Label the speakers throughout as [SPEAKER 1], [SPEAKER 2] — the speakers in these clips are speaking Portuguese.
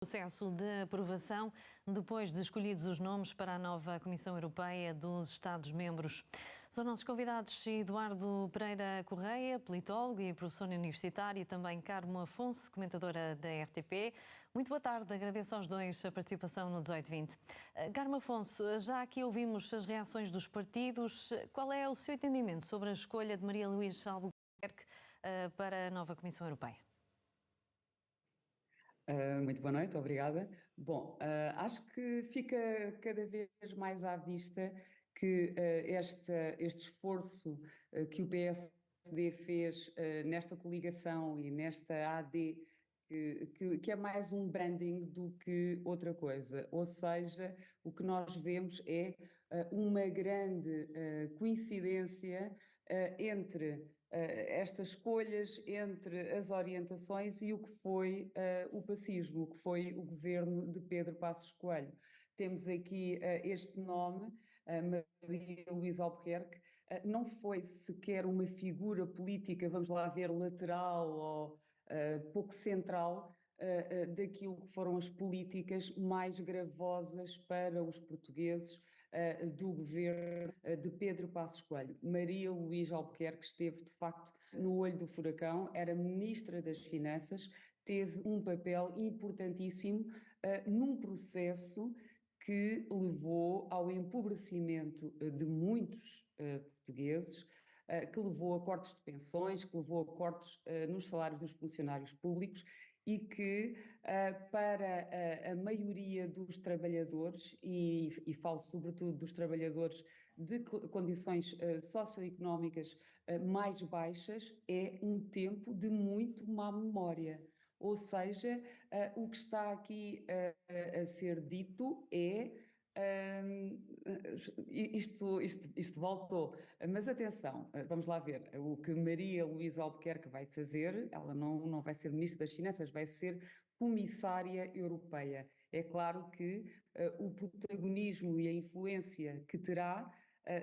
[SPEAKER 1] Processo de aprovação depois de escolhidos os nomes para a nova Comissão Europeia dos Estados-membros. São nossos convidados Eduardo Pereira Correia, politólogo e professor universitário, e também Carmo Afonso, comentadora da RTP. Muito boa tarde, agradeço aos dois a participação no 1820. Carmo Afonso, já aqui ouvimos as reações dos partidos. Qual é o seu entendimento sobre a escolha de Maria Luísa Albuquerque para a nova Comissão Europeia?
[SPEAKER 2] Muito boa noite, obrigada. Bom, acho que fica cada vez mais à vista que este esforço que o PSD fez nesta coligação e nesta AD, que é mais um branding do que outra coisa. Ou seja, o que nós vemos é uma grande coincidência entre estas escolhas, entre as orientações e o que foi o pacismo, o que foi o governo de Pedro Passos Coelho. Temos aqui este nome, Maria Luísa Albuquerque, não foi sequer uma figura política, vamos lá ver, lateral ou pouco central daquilo que foram as políticas mais gravosas para os portugueses do governo de Pedro Passos Coelho. Maria Luísa Albuquerque esteve, de facto, no olho do furacão, era Ministra das Finanças, teve um papel importantíssimo num processo que levou ao empobrecimento de muitos portugueses, que levou a cortes de pensões, que levou a cortes nos salários dos funcionários públicos e que para a maioria dos trabalhadores, e falo sobretudo dos trabalhadores de condições socioeconómicas mais baixas, é um tempo de muito má memória. Ou seja, o que está aqui a ser dito é isto voltou, mas atenção, vamos lá ver, o que Maria Luísa Albuquerque vai fazer, ela não vai ser Ministra das Finanças, vai ser Comissária Europeia. É claro que o protagonismo e a influência que terá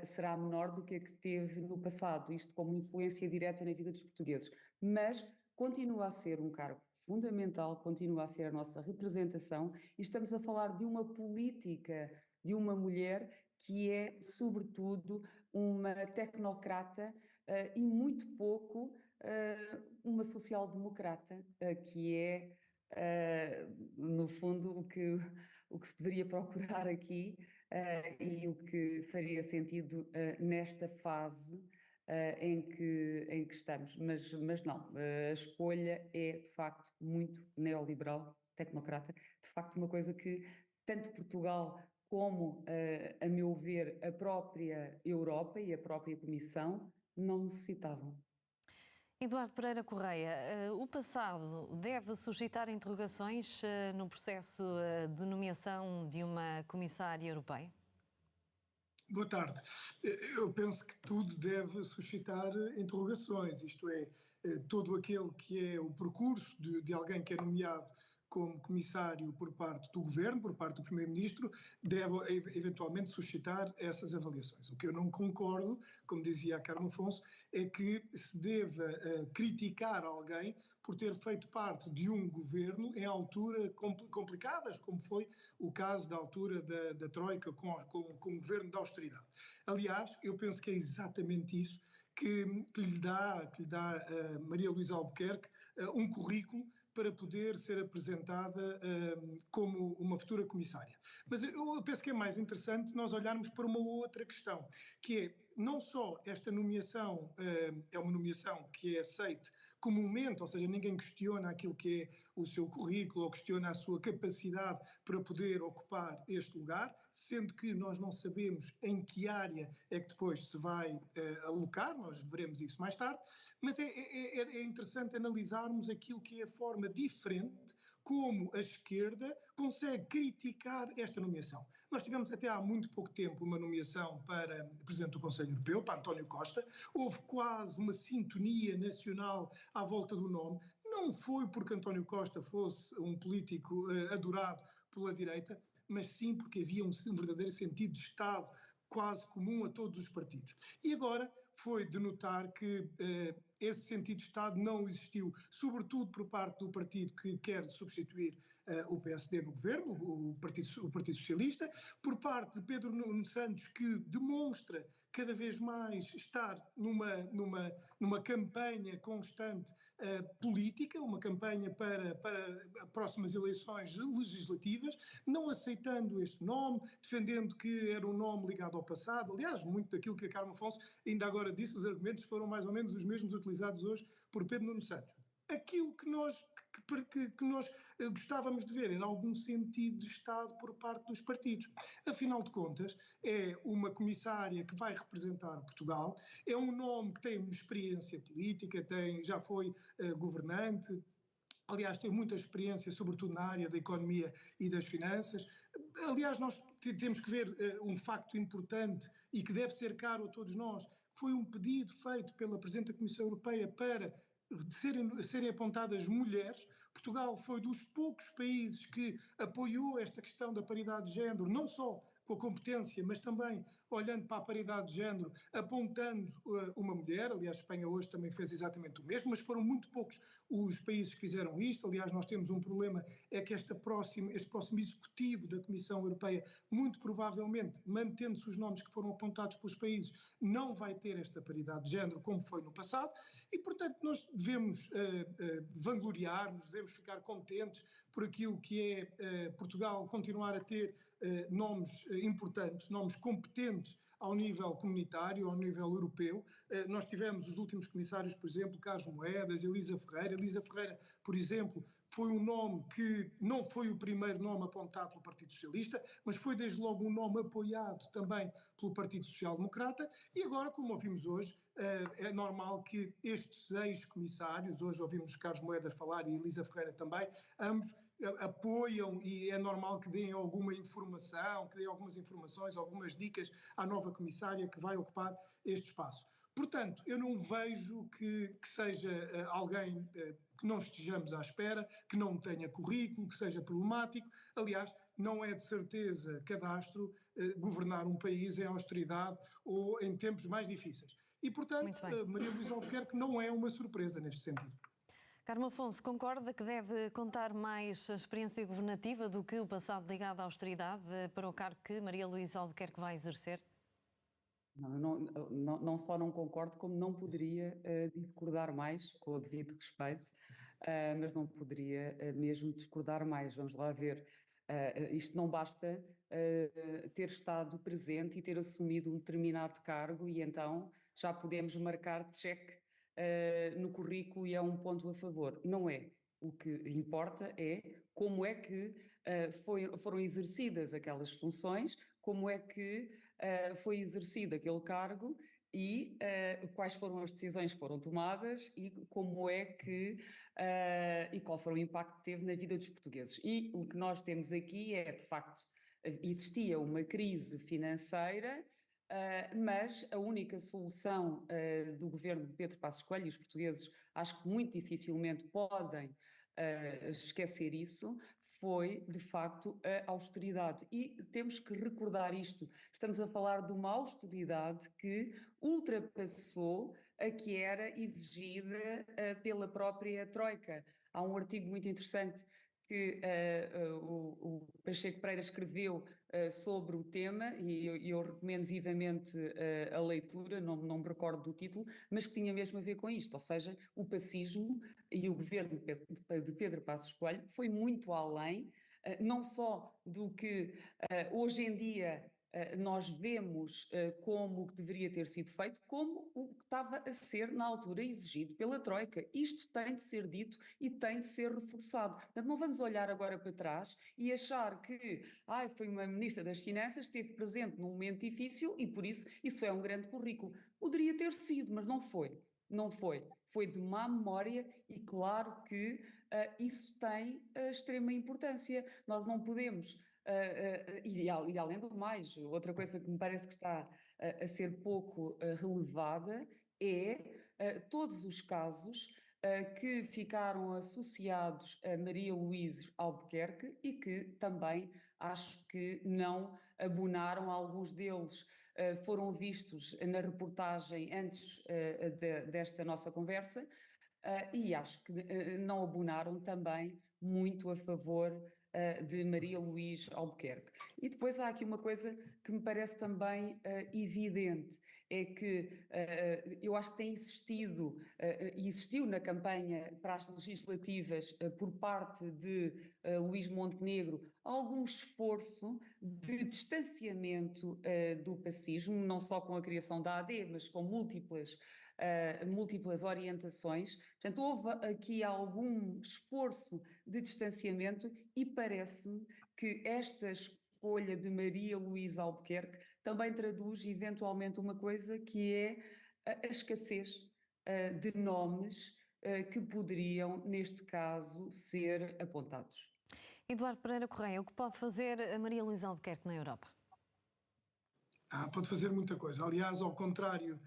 [SPEAKER 2] será menor do que a que teve no passado, isto como influência direta na vida dos portugueses, mas continua a ser um cargo fundamental, continua a ser a nossa representação e estamos a falar de uma política, de uma mulher que é, sobretudo, uma tecnocrata e muito pouco uma social-democrata, que é, no fundo, o que se deveria procurar aqui e o que faria sentido nesta fase em que estamos, mas não, a escolha é de facto muito neoliberal, tecnocrata, de facto uma coisa que tanto Portugal como, a meu ver, a própria Europa e a própria Comissão não necessitavam.
[SPEAKER 1] Eduardo Pereira Correia, o passado deve suscitar interrogações no processo de nomeação de uma comissária europeia?
[SPEAKER 3] Boa tarde. Eu penso que tudo deve suscitar interrogações, isto é, todo aquele que é o percurso de alguém que é nomeado como comissário por parte do Governo, por parte do Primeiro-Ministro, deve eventualmente suscitar essas avaliações. O que eu não concordo, como dizia a Carmo Afonso, é que se deva criticar alguém por ter feito parte de um governo em alturas complicadas, como foi o caso da altura da Troika com o governo da austeridade. Aliás, eu penso que é exatamente isso que lhe dá Maria Luísa Albuquerque um currículo para poder ser apresentada como uma futura comissária. Mas eu penso que é mais interessante nós olharmos para uma outra questão, que é não só esta nomeação é uma nomeação que é aceite comumente, ou seja, ninguém questiona aquilo que é o seu currículo ou questiona a sua capacidade para poder ocupar este lugar, sendo que nós não sabemos em que área é que depois se vai alocar, nós veremos isso mais tarde, mas é interessante analisarmos aquilo que é a forma diferente como a esquerda consegue criticar esta nomeação. Nós tivemos até há muito pouco tempo uma nomeação para Presidente do Conselho Europeu, para António Costa, houve quase uma sintonia nacional à volta do nome, não foi porque António Costa fosse um político adorado pela direita, mas sim porque havia um verdadeiro sentido de Estado quase comum a todos os partidos. E agora foi de notar que esse sentido de Estado não existiu, sobretudo por parte do partido que quer substituir o PSD no governo, o Partido Socialista, por parte de Pedro Nuno Santos, que demonstra cada vez mais estar numa campanha constante política, uma campanha para próximas eleições legislativas, não aceitando este nome, defendendo que era um nome ligado ao passado. Aliás, muito daquilo que a Carmo Afonso ainda agora disse, os argumentos foram mais ou menos os mesmos utilizados hoje por Pedro Nuno Santos. Aquilo que nós gostávamos de ver era algum sentido de Estado por parte dos partidos. Afinal de contas, é uma comissária que vai representar Portugal, é um nome que tem uma experiência política, já foi governante, aliás, tem muita experiência, sobretudo na área da economia e das finanças. Aliás, nós temos que ver um facto importante e que deve ser caro a todos nós. Foi um pedido feito pela Presidente da Comissão Europeia para serem apontadas mulheres. Portugal foi dos poucos países que apoiou esta questão da paridade de género, não só com a competência, mas também olhando para a paridade de género, apontando uma mulher. Aliás, a Espanha hoje também fez exatamente o mesmo, mas foram muito poucos os países que fizeram isto. Aliás, nós temos um problema, é que este próximo executivo da Comissão Europeia, muito provavelmente, mantendo-se os nomes que foram apontados pelos países, não vai ter esta paridade de género como foi no passado e, portanto, nós devemos vangloriar-nos, devemos ficar contentes por aquilo que é Portugal continuar a ter nomes importantes, nomes competentes ao nível comunitário, ao nível europeu. Nós tivemos os últimos comissários, por exemplo, Carlos Moedas, Elisa Ferreira. Elisa Ferreira, por exemplo, foi um nome que não foi o primeiro nome apontado pelo Partido Socialista, mas foi desde logo um nome apoiado também pelo Partido Social Democrata e agora, como ouvimos hoje, é normal que estes 6 comissários, hoje ouvimos Carlos Moedas falar e Elisa Ferreira também, ambos apoiam e é normal que deem alguma informação, que deem algumas informações, algumas dicas à nova comissária que vai ocupar este espaço. Portanto, eu não vejo que seja alguém que não estejamos à espera, que não tenha currículo, que seja problemático. Aliás, não é de certeza cadastro governar um país em austeridade ou em tempos mais difíceis. E, portanto, Maria Luísa Albuquerque não é uma surpresa neste sentido.
[SPEAKER 1] Carmo Afonso, concorda que deve contar mais a experiência governativa do que o passado ligado à austeridade para o cargo que Maria Luísa Albuquerque vai exercer?
[SPEAKER 2] Não só não concordo, como não poderia discordar mais, com o devido respeito, mas não poderia mesmo discordar mais. Vamos lá ver. Isto não basta ter estado presente e ter assumido um determinado cargo e então já podemos marcar cheque no currículo e é um ponto a favor. Não é. O que importa é como é que foram exercidas aquelas funções, como é que foi exercido aquele cargo e quais foram as decisões que foram tomadas e como é que e qual foi o impacto que teve na vida dos portugueses. E o que nós temos aqui é, de facto, existia uma crise financeira, mas a única solução do governo de Pedro Passos Coelho, e os portugueses acho que muito dificilmente podem esquecer isso, foi, de facto, a austeridade. E temos que recordar isto. Estamos a falar de uma austeridade que ultrapassou a que era exigida pela própria Troika. Há um artigo muito interessante que o Pacheco Pereira escreveu sobre o tema e eu recomendo vivamente a leitura, não me recordo do título, mas que tinha mesmo a ver com isto, ou seja, o pacismo e o governo de Pedro Passos Coelho foi muito além, não só do que hoje em dia nós vemos como o que deveria ter sido feito, como o que estava a ser na altura exigido pela Troika. Isto tem de ser dito e tem de ser reforçado. Portanto, não vamos olhar agora para trás e achar que foi uma Ministra das Finanças, esteve presente num momento difícil e por isso é um grande currículo. Poderia ter sido, mas não foi. Não foi. Foi de má memória e claro que isso tem extrema importância. Nós não podemos... e além do mais, outra coisa que me parece que está a ser pouco relevada é todos os casos que ficaram associados a Maria Luísa Albuquerque e que também acho que não abonaram, alguns deles foram vistos na reportagem antes desta nossa conversa e acho que não abonaram também muito a favor de Maria Luís Albuquerque. E depois há aqui uma coisa que me parece também evidente, é que eu acho que tem existido e existiu na campanha para as legislativas por parte de Luís Montenegro algum esforço de distanciamento do pacismo, não só com a criação da AD, mas com múltiplas orientações. Portanto, houve aqui algum esforço de distanciamento e parece-me que esta escolha de Maria Luísa Albuquerque também traduz eventualmente uma coisa que é a escassez de nomes que poderiam, neste caso, ser apontados.
[SPEAKER 1] Eduardo Pereira Correia, o que pode fazer a Maria Luísa Albuquerque na Europa?
[SPEAKER 3] Pode fazer muita coisa. Aliás, ao contrário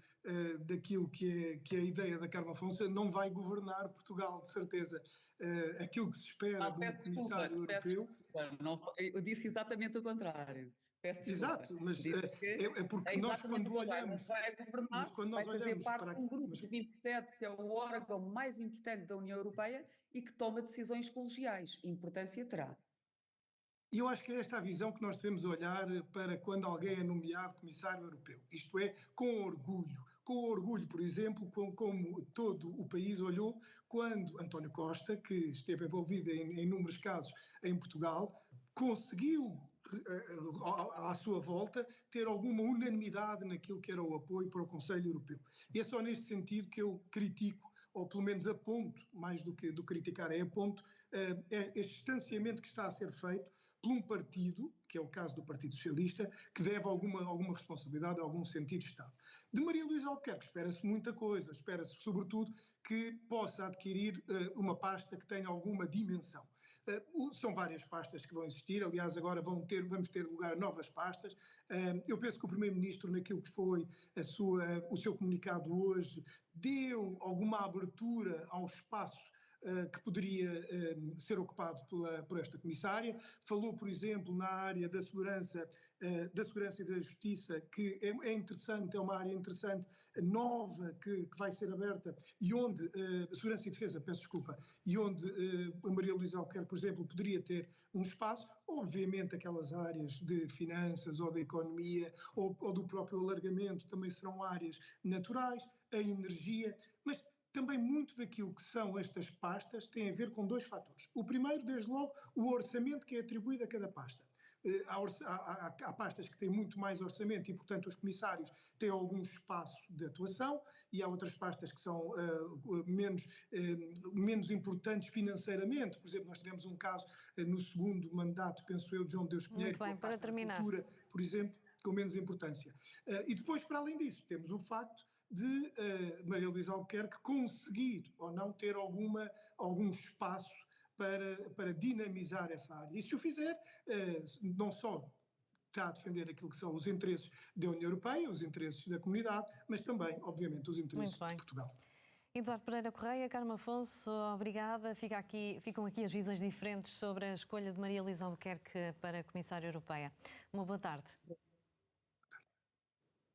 [SPEAKER 3] daquilo que é a ideia da Carme Afonso, não vai governar Portugal, de certeza. Aquilo que se espera de um comissário europeu...
[SPEAKER 2] Eu disse exatamente o contrário. Peço desculpa.
[SPEAKER 3] Exato, mas é porque nós quando olhamos...
[SPEAKER 2] Vai governar, vai fazer parte de um grupo de 27, que é o órgão mais importante da União Europeia e que toma decisões colegiais. Importância terá.
[SPEAKER 3] E eu acho que é esta a visão que nós devemos olhar para quando alguém é nomeado comissário europeu. Isto é, com orgulho. Com orgulho, por exemplo, como todo o país olhou quando António Costa, que esteve envolvido em inúmeros casos em Portugal, conseguiu, à sua volta, ter alguma unanimidade naquilo que era o apoio para o Conselho Europeu. E é só neste sentido que eu critico, ou pelo menos aponto, mais do que criticar, aponto este distanciamento que está a ser feito por um partido, que é o caso do Partido Socialista, que deve alguma responsabilidade, algum sentido de Estado. De Maria Luísa Albuquerque espera-se muita coisa, espera-se sobretudo que possa adquirir uma pasta que tenha alguma dimensão. São várias pastas que vão existir, aliás agora vamos ter lugar a novas pastas. Eu penso que o Primeiro-Ministro, naquilo que foi o seu comunicado hoje, deu alguma abertura ao espaço que poderia ser ocupado por esta comissária. Falou, por exemplo, na área da segurança e da justiça, que é interessante, é uma área interessante, nova, que vai ser aberta, e onde, segurança e defesa, peço desculpa, e onde a Maria Luísa Albuquerque, por exemplo, poderia ter um espaço. Obviamente aquelas áreas de finanças ou da economia ou do próprio alargamento também serão áreas naturais, a energia, mas também muito daquilo que são estas pastas tem a ver com dois fatores. O primeiro, desde logo, o orçamento que é atribuído a cada pasta. Há pastas que têm muito mais orçamento e, portanto, os comissários têm algum espaço de atuação, e há outras pastas que são menos importantes financeiramente. Por exemplo, nós tivemos um caso no segundo mandato, penso eu, de João Deus Pinheiro,
[SPEAKER 1] com a pasta da cultura,
[SPEAKER 3] por exemplo, com menos importância. E depois, para além disso, temos o facto de Maria Luísa Albuquerque conseguir ou não ter algum espaço para dinamizar essa área. E se o fizer, não só está a defender aquilo que são os interesses da União Europeia, os interesses da comunidade, mas também, obviamente, os interesses de Portugal.
[SPEAKER 1] Eduardo Pereira Correia, Carme Afonso, obrigada. Ficam aqui as visões diferentes sobre a escolha de Maria Luísa Albuquerque para Comissária Europeia. Uma boa tarde.